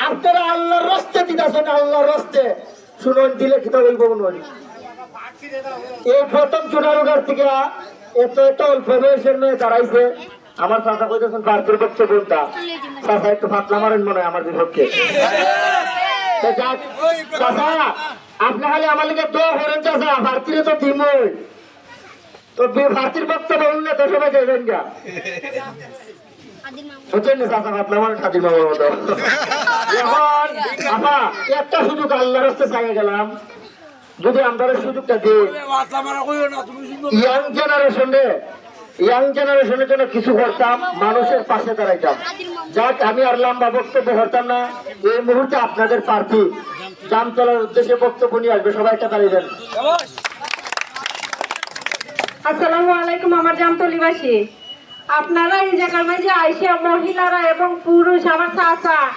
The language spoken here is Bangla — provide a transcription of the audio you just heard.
আপনারা আল্লাহর রাস্তে দিতেছেন, আল্লাহর রাস্তে শুনুন, দিলে কিতাব হইব নয়। এই প্রথম চুনারুগার থেকে এত এত অল্প বয়সের মেয়ে দাঁড়াইছে। আমার চাচা কইতেছেন প্রার্থীর পক্ষে কোনটা, চাচা একটু ফাতলা মারেন মনে হয় আমার বিপক্ষে। চাচা আপনি খালি আমার লিগে দোয়া করেন চাচা, প্রার্থীরে তো দিমই তো প্রার্থীর পক্ষে বলুন না তো সবাই যাইবেন গা, বুঝছেন না চাচা, ফাতলা মারেন খাদির মামার মতো। এখন আপা একটা সুযোগ আল্লাহর রাস্তে চাইয়ে গেলাম, যদি আমরা সুযোগটা দিই ইয়াং জেনারেশনের জন্য কিছু করতাম, মানুষের পাশে দাঁড়াইতাম। যাক আমি আর লম্বা বক্তব্য করতাম না, এই মুহূর্তে আপনাদের প্রার্থী জামতলার উদ্দেশ্যে বক্তব্য নিয়ে আসবে, সবাই একটা দাঁড়িয়ে। আসসালামু আলাইকুম আমার জামতলিবাসী, আপনারা এই জায়গার মাঝে আইসা মহিলারা এবং পুরুষ আমার চাচা